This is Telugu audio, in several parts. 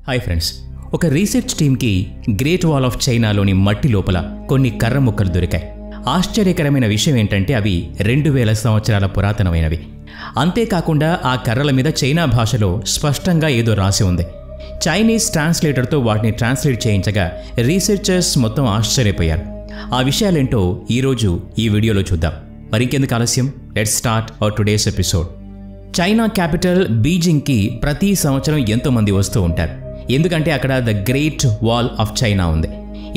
హాయ్ ఫ్రెండ్స్, ఒక రీసెర్చ్ టీమ్కి గ్రేట్ వాల్ ఆఫ్ చైనాలోని మట్టి లోపల కొన్ని కర్ర ముక్కలు దొరికాయి. ఆశ్చర్యకరమైన విషయం ఏంటంటే అవి 2000 సంవత్సరాల పురాతనమైనవి. అంతేకాకుండా ఆ కర్రల మీద చైనా భాషలో స్పష్టంగా ఏదో రాసి ఉంది. చైనీస్ ట్రాన్స్లేటర్తో వాటిని ట్రాన్స్లేట్ చేయించగా రీసెర్చర్స్ మొత్తం ఆశ్చర్యపోయారు. ఆ విషయాలేంటో ఈరోజు ఈ వీడియోలో చూద్దాం. మరింకెందుకు ఆలస్యం, let's start our today's episode. China capital బీజింగ్కి ప్రతి సంవత్సరం ఎంతోమంది వస్తూ ఉంటారు. ఎందుకంటే అక్కడ the great wall of China ఉంది.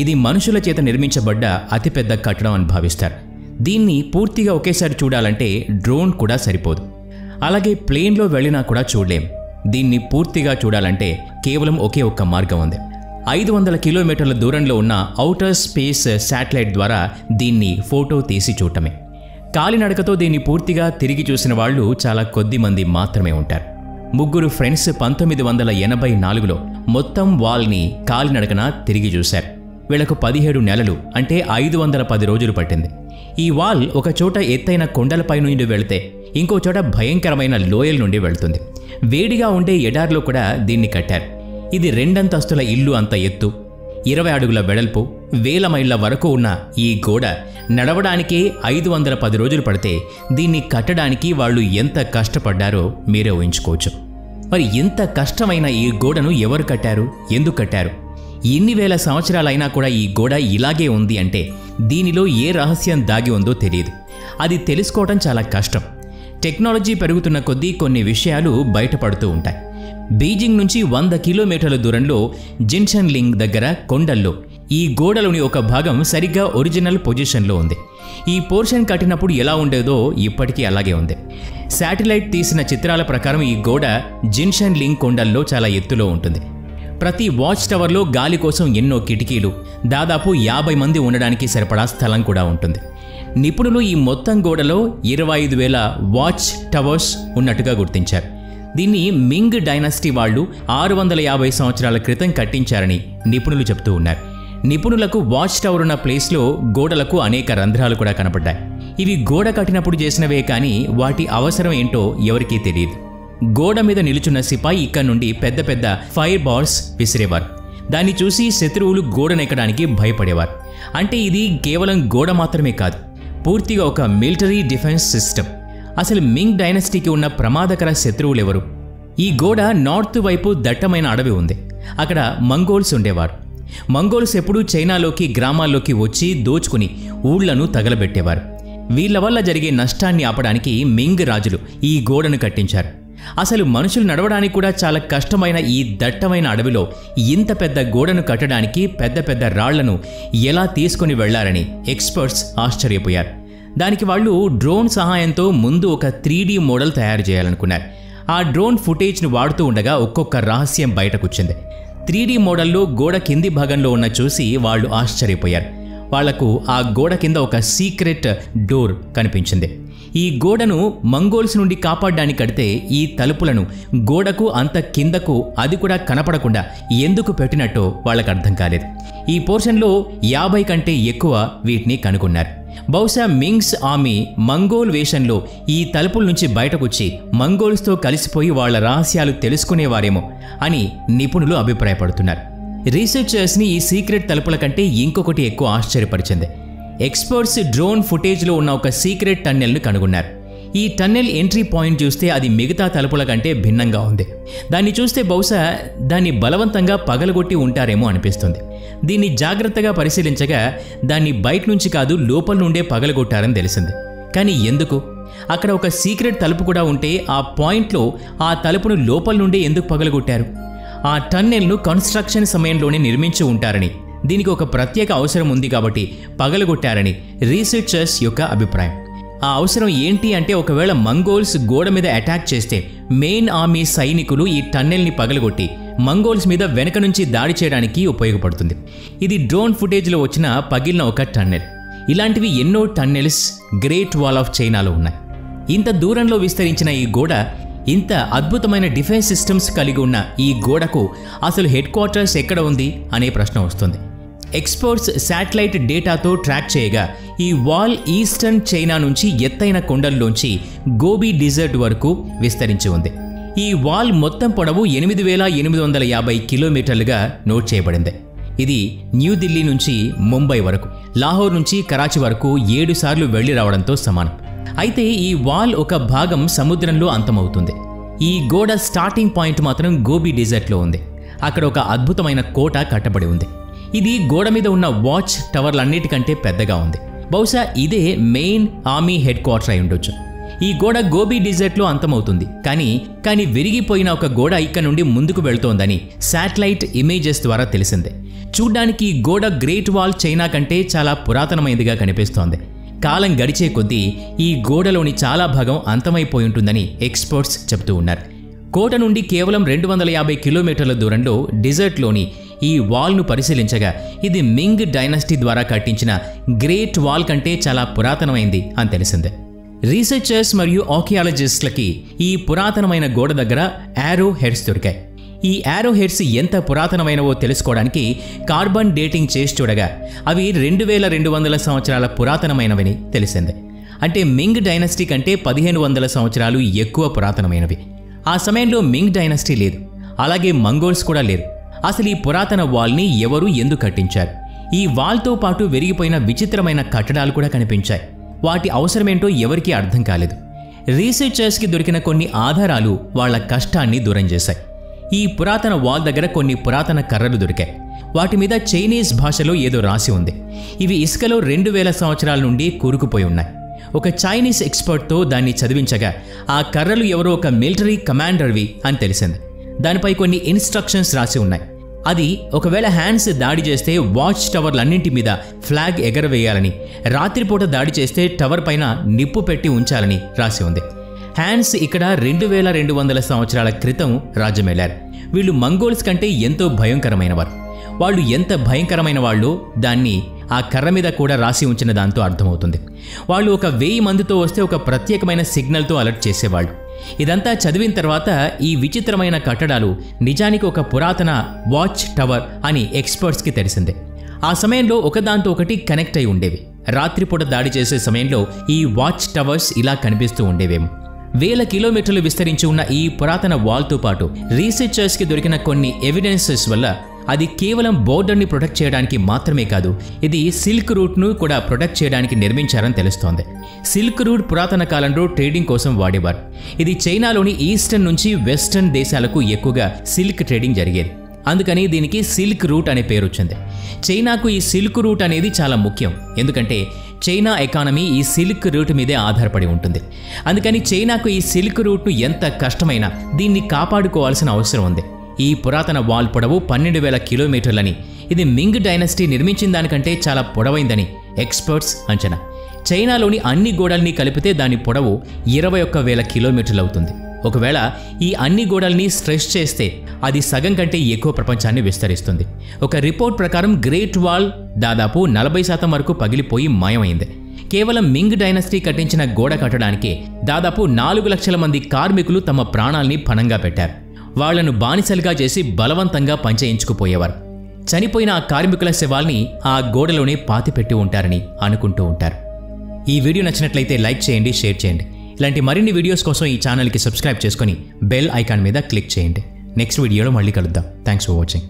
ఇది మనుషుల చేత నిర్మించబడ్డ అతిపెద్ద కట్టడం అని భావిస్తారు. దీన్ని పూర్తిగా ఒకేసారి చూడాలంటే డ్రోన్ కూడా సరిపోదు. అలాగే ప్లేన్లో వెళ్ళినా కూడా చూడలేం. దీన్ని పూర్తిగా చూడాలంటే కేవలం ఒకే ఒక్క మార్గం ఉంది. 500 కిలోమీటర్ల దూరంలో ఉన్న ఔటర్ స్పేస్ శాటిలైట్ ద్వారా దీన్ని ఫోటో తీసి చూడటమే. కాలినడకతో దీన్ని పూర్తిగా తిరిగి చూసిన వాళ్ళు చాలా కొద్ది మంది మాత్రమే ఉంటారు. ముగ్గురు ఫ్రెండ్స్ 1984లో మొత్తం వాల్ని కాలినడకన తిరిగి చూశారు. వీళ్లకు 17 నెలలు అంటే 510 రోజులు పట్టింది. ఈ వాల్ ఒక చోట ఎత్తైన కొండలపై నుండి వెళితే ఇంకో చోట భయంకరమైన లోయల నుండి వెళ్తుంది. వేడిగా ఉండే ఎడారిలో కూడా దీన్ని కట్టారు. ఇది 2 అంతస్తుల ఇల్లు అంత ఎత్తు, 20 అడుగుల వెడల్పు, 1000 మైళ్ళ వరకు ఉన్న ఈ గోడ నడవడానికే 510 రోజులు పడితే దీన్ని కట్టడానికి వాళ్ళు ఎంత కష్టపడ్డారో మీరే ఊహించుకోవచ్చు. మరి ఇంత కష్టమైన ఈ గోడను ఎవరు కట్టారు, ఎందుకు కట్టారు? ఇన్ని వేల సంవత్సరాలైనా కూడా ఈ గోడ ఇలాగే ఉంది అంటే దీనిలో ఏ రహస్యం దాగి ఉందో తెలియదు. అది తెలుసుకోవడం చాలా కష్టం. టెక్నాలజీ పెరుగుతున్న కొద్దీ కొన్ని విషయాలు బయటపడుతూ ఉంటాయి. బీజింగ్ నుంచి 100 కిలోమీటర్ల దూరంలో జిన్షన్లింగ్ దగ్గర కొండల్లో ఈ గోడలోని ఒక భాగం సరిగ్గా ఒరిజినల్ పొజిషన్లో ఉంది. ఈ పోర్షన్ కట్టినప్పుడు ఎలా ఉండేదో ఇప్పటికీ అలాగే ఉంది. శాటిలైట్ తీసిన చిత్రాల ప్రకారం ఈ గోడ జిన్షన్లింగ్ కొండల్లో చాలా ఎత్తులో ఉంటుంది. ప్రతి వాచ్ టవర్లో గాలి కోసం ఎన్నో కిటికీలు, దాదాపు 50 మంది ఉండడానికి సరిపడా స్థలం కూడా ఉంటుంది. నిపుణులు ఈ మొత్తం గోడలో 25,000 వాచ్ టవర్స్ ఉన్నట్టుగా గుర్తించారు. దీన్ని మింగ్ డైనాసిటీ వాళ్ళు 650 సంవత్సరాల క్రితం కట్టించారని నిపుణులు చెప్తూ ఉన్నారు. నిపుణులకు వాచ్ టవర్ ఉన్న ప్లేస్లో గోడలకు అనేక రంధ్రాలు కూడా కనపడ్డాయి. ఇవి గోడ కట్టినప్పుడు చేసినవే కానీ వాటి అవసరం ఏంటో ఎవరికీ తెలియదు. గోడ మీద నిలుచున్న సిపాయి ఇక్కడ నుండి పెద్ద పెద్ద ఫైర్ బాల్స్ విసిరేవారు. దాన్ని చూసి శత్రువులు గోడనెక్కడానికి భయపడేవారు. అంటే ఇది కేవలం గోడ మాత్రమే కాదు, పూర్తిగా ఒక మిలిటరీ డిఫెన్స్ సిస్టమ్. అసలు మింగ్ డైనాసిటీకి ఉన్న ప్రమాదకర శత్రువులెవరు? ఈ గోడ నార్త్ వైపు దట్టమైన అడవి ఉంది. అక్కడ మంగోల్స్ ఉండేవారు. మంగోల్స్ ఎప్పుడూ చైనాలోకి గ్రామాల్లోకి వచ్చి దోచుకుని ఊళ్లను తగలబెట్టేవారు. వీళ్ల వల్ల జరిగే నష్టాన్ని ఆపడానికి మింగ్ రాజులు ఈ గోడను కట్టించారు. అసలు మనుషులు నడవడానికి కూడా చాలా కష్టమైన ఈ దట్టమైన అడవిలో ఇంత పెద్ద గోడను కట్టడానికి పెద్ద పెద్ద రాళ్లను ఎలా తీసుకుని వెళ్లారని ఎక్స్పర్ట్స్ ఆశ్చర్యపోయారు. దానికి వాళ్ళు డ్రోన్ సహాయంతో ముందు ఒక 3D మోడల్ తయారు చేయాలనుకున్నారు. ఆ డ్రోన్ ఫుటేజ్ను వాడుతూ ఉండగా ఒక్కొక్క రహస్యం బయటకొచ్చింది. 3D మోడల్లో గోడ కింది భాగంలో ఉన్న చూసి వాళ్ళు ఆశ్చర్యపోయారు. వాళ్లకు ఆ గోడ కింద ఒక సీక్రెట్ డోర్ కనిపించింది. ఈ గోడను మంగోల్స్ నుండి కాపాడడానికి కడితే ఈ తలుపులను గోడకు అంత కిందకు, అది కూడా కనపడకుండా ఎందుకు పెట్టినట్టో వాళ్ళకు అర్థం కాలేదు. ఈ పోర్షన్లో 50 కంటే ఎక్కువ వీటిని కనుగొన్నారు. బహుశా మింగ్స్ ఆర్మీ మంగోల్ వేషంలో ఈ తలుపుల నుంచి బయటకొచ్చి మంగోల్స్తో కలిసిపోయి వాళ్ల రహస్యాలు తెలుసుకునేవారేమో అని నిపుణులు అభిప్రాయపడుతున్నారు. రీసెర్చర్స్ని ఈ సీక్రెట్ తలుపుల కంటే ఇంకొకటి ఎక్కువ ఆశ్చర్యపరిచింది. ఎక్స్పర్ట్స్ డ్రోన్ ఫుటేజ్లో ఉన్న ఒక సీక్రెట్ టన్నెల్ను కనుగొన్నారు. ఈ టన్నెల్ ఎంట్రీ పాయింట్ చూస్తే అది మిగతా తలుపుల కంటే భిన్నంగా ఉంది. దాన్ని చూస్తే బహుశా దాన్ని బలవంతంగా పగలగొట్టి ఉంటారేమో అనిపిస్తుంది. దీన్ని జాగ్రత్తగా పరిశీలించగా దాన్ని బయట నుంచి కాదు, లోపల నుండే పగలగొట్టారని తెలిసింది. కానీ ఎందుకు? అక్కడ ఒక సీక్రెట్ తలుపు కూడా ఉంటే ఆ పాయింట్లో ఆ తలుపును లోపల నుండే ఎందుకు పగలగొట్టారు? ఆ టన్నెల్ను కన్స్ట్రక్షన్ సమయంలోనే నిర్మించి ఉంటారని, దీనికి ఒక ప్రత్యేక అవసరం ఉంది కాబట్టి పగలగొట్టారని రీసెర్చర్స్ యొక్క అభిప్రాయం. ఆ అవసరం ఏంటి అంటే ఒకవేళ మంగోల్స్ గోడ మీద అటాక్ చేస్తే మెయిన్ ఆర్మీ సైనికులు ఈ టన్నెల్ని పగలగొట్టి మంగోల్స్ మీద వెనక నుంచి దాడి చేయడానికి ఉపయోగపడుతుంది. ఇది డ్రోన్ ఫుటేజ్లో వచ్చిన పగిలిన ఒక టన్నెల్. ఇలాంటివి ఎన్నో టన్నెల్స్ గ్రేట్ వాల్ ఆఫ్ చైనాలో ఉన్నాయి. ఇంత దూరంలో విస్తరించిన ఈ గోడ, ఇంత అద్భుతమైన డిఫెన్స్ సిస్టమ్స్ కలిగి ఉన్న ఈ గోడకు అసలు హెడ్ క్వార్టర్స్ ఎక్కడ ఉంది అనే ప్రశ్న వస్తుంది. ఎక్స్పర్ట్స్ శాటిలైట్ డేటాతో ట్రాక్ చేయగా ఈ వాల్ ఈస్టర్న్ చైనా నుంచి ఎత్తైన కొండల్లోంచి గోబీ డిజర్ట్ వరకు విస్తరించి ఉంది. ఈ వాల్ మొత్తం పొడవు 8,850 కిలోమీటర్లుగా నోట్ చేయబడింది. ఇది న్యూఢిల్లీ నుంచి ముంబై వరకు, లాహోర్ నుంచి కరాచీ వరకు 7 సార్లు వెళ్లి రావడంతో సమానం. అయితే ఈ వాల్ ఒక భాగం సముద్రంలో అంతమవుతుంది. ఈ గోడ స్టార్టింగ్ పాయింట్ మాత్రం గోబీ డెజర్ట్లో ఉంది. అక్కడ ఒక అద్భుతమైన కోట కట్టబడి ఉంది. ఇది గోడ మీద ఉన్న వాచ్ టవర్లన్నిటికంటే పెద్దగా ఉంది. బహుశా ఇదే మెయిన్ ఆర్మీ హెడ్ క్వార్టర్ అయి ఉండొచ్చు. ఈ గోడ గోబీ డెజర్ట్లో అంతమవుతుంది. కానీ విరిగిపోయిన ఒక గోడ ఇక్కడ నుండి ముందుకు వెళ్తోందని శాటిలైట్ ఇమేజెస్ ద్వారా తెలిసిందే. చూడ్డానికి ఈ గోడ గ్రేట్ వాల్ చైనా కంటే చాలా పురాతనమైనదిగా కనిపిస్తోంది. కాలం గడిచే కొద్దీ ఈ గోడలోని చాలా భాగం అంతమైపోయి ఉంటుందని ఎక్స్పర్ట్స్ చెబుతూ ఉన్నారు. కోట నుండి కేవలం 250 కిలోమీటర్ల దూరంలో డెజర్ట్లోని ఈ వాల్ను పరిశీలించగా ఇది మింగ్ డైనస్టీ ద్వారా కట్టించిన గ్రేట్ వాల్ కంటే చాలా పురాతనమైంది అని తెలిసిందే. రీసెర్చర్స్ మరియు ఆర్కియాలజిస్టులకి ఈ పురాతనమైన గోడ దగ్గర యారో హెడ్స్ దొరికాయి. ఈ యారో హెడ్స్ ఎంత పురాతనమైనవో తెలుసుకోవడానికి కార్బన్ డేటింగ్ చేసి చూడగా అవి 2200 సంవత్సరాల పురాతనమైనవని తెలిసిందే. అంటే మింగ్ డైనస్టీ కంటే 1500 సంవత్సరాలు ఎక్కువ పురాతనమైనవి. ఆ సమయంలో మింగ్ డైనస్టీ లేదు, అలాగే మంగోల్స్ కూడా లేరు. అసలు ఈ పురాతన వాల్ని ఎవరు ఎందుకు కట్టించారు? ఈ వాల్తో పాటు విరిగిపోయిన విచిత్రమైన కట్టడాలు కూడా కనిపించాయి. వాటి అవసరమేంటో ఎవరికీ అర్థం కాలేదు. రీసెర్చర్స్కి దొరికిన కొన్ని ఆధారాలు వాళ్ల కష్టాన్ని దూరం చేశాయి. ఈ పురాతన వాల్ దగ్గర కొన్ని పురాతన కర్రలు దొరికాయి. వాటి మీద చైనీస్ భాషలో ఏదో రాసి ఉంది. ఇవి ఇసుకలో 2000 సంవత్సరాల నుండి కూరుకుపోయి ఉన్నాయి. ఒక చైనీస్ ఎక్స్పర్ట్తో దాన్ని చదివించగా ఆ కర్రలు ఎవరో ఒక మిలిటరీ కమాండర్వి అని తెలిసింది. దానిపై కొన్ని ఇన్స్ట్రక్షన్స్ రాసి ఉన్నాయి. అది ఒకవేళ హ్యాండ్స్ దాడి చేస్తే వాచ్ టవర్లన్నింటి మీద ఫ్లాగ్ ఎగరవేయాలని, రాత్రిపూట దాడి చేస్తే టవర్ పైన నిప్పు పెట్టి ఉంచాలని రాసి ఉంది. హ్యాండ్స్ ఇక్కడ 2200 సంవత్సరాల క్రితం రాజ్యమేలారు. వీళ్ళు మంగోల్స్ కంటే ఎంతో భయంకరమైనవారు. వాళ్ళు ఎంత భయంకరమైన వాళ్ళో దాన్ని ఆ కర్ర మీద కూడా రాసి ఉంచిన దాంతో అర్థమవుతుంది. వాళ్ళు ఒక 1000 మందితో వస్తే ఒక ప్రత్యేకమైన సిగ్నల్తో అలర్ట్ చేసేవాళ్ళు. ఇదంతా చదివిన తర్వాత ఈ విచిత్రమైన కట్టడాలు నిజానికి ఒక పురాతన వాచ్ టవర్ అని ఎక్స్పర్ట్స్కి తెలిసిందే. ఆ సమయంలో ఒకదాంతో ఒకటి కనెక్ట్ అయి ఉండేవి. రాత్రిపూట దాడి చేసే సమయంలో ఈ వాచ్ టవర్స్ ఇలా కనిపిస్తూ ఉండేవేమో. 1000 కిలోమీటర్లు విస్తరించి ఉన్న ఈ పురాతన వాల్తో పాటు రీసెర్చర్స్కి దొరికిన కొన్ని ఎవిడెన్సెస్ వల్ల అది కేవలం బోర్డర్ని ప్రొటెక్ట్ చేయడానికి మాత్రమే కాదు, ఇది సిల్క్ రూట్ను కూడా ప్రొటెక్ట్ చేయడానికి నిర్మించారని తెలుస్తోంది. సిల్క్ రూట్ పురాతన కాలంలో ట్రేడింగ్ కోసం వాడేవారు. ఇది చైనాలోని ఈస్టర్న్ నుంచి వెస్టర్న్ దేశాలకు ఎక్కువగా సిల్క్ ట్రేడింగ్ జరిగేది. అందుకని దీనికి సిల్క్ రూట్ అనే పేరు వచ్చింది. చైనాకు ఈ సిల్క్ రూట్ అనేది చాలా ముఖ్యం. ఎందుకంటే చైనా ఎకానమీ ఈ సిల్క్ రూట్ మీదే ఆధారపడి ఉంటుంది. అందుకని చైనాకు ఈ సిల్క్ రూట్ను ఎంత కష్టమైనా దీన్ని కాపాడుకోవాల్సిన అవసరం ఉంది. ఈ పురాతన వాల్ పొడవు 12,000 కిలోమీటర్లని, ఇది మింగ్ డైనస్టీ నిర్మించిన దానికంటే చాలా పొడవైందని ఎక్స్పర్ట్స్ అంచనా. చైనాలోని అన్ని గోడల్ని కలిపితే దాని పొడవు 21,000 కిలోమీటర్లు అవుతుంది. ఒకవేళ ఈ అన్ని గోడల్ని స్ట్రెచ్ చేస్తే అది సగం కంటే ఎక్కువ ప్రపంచాన్ని విస్తరిస్తుంది. ఒక రిపోర్ట్ ప్రకారం గ్రేట్ వాల్ దాదాపు 40% వరకు పగిలిపోయి మాయమైంది. కేవలం మింగ్ డైనస్టీ కట్టించిన గోడ కట్టడానికే దాదాపు 4 లక్షల మంది కార్మికులు తమ ప్రాణాల్ని పణంగా పెట్టారు. వాళ్లను బానిసలుగా చేసి బలవంతంగా పనిచేయించుకుపోయేవారు. చనిపోయిన ఆ కార్మికుల శవాల్ని ఆ గోడలోనే పాతిపెట్టి ఉంటారని అనుకుంటూ ఉంటారు. ఈ వీడియో నచ్చినట్లయితే లైక్ చేయండి, షేర్ చేయండి. ఇలాంటి మరిన్ని వీడియోస్ కోసం ఈ ఛానల్కి సబ్స్క్రైబ్ చేసుకొని బెల్ ఐకాన్ మీద క్లిక్ చేయండి. నెక్స్ట్ వీడియోలో మళ్ళీ కలుద్దాం. Thanks for watching.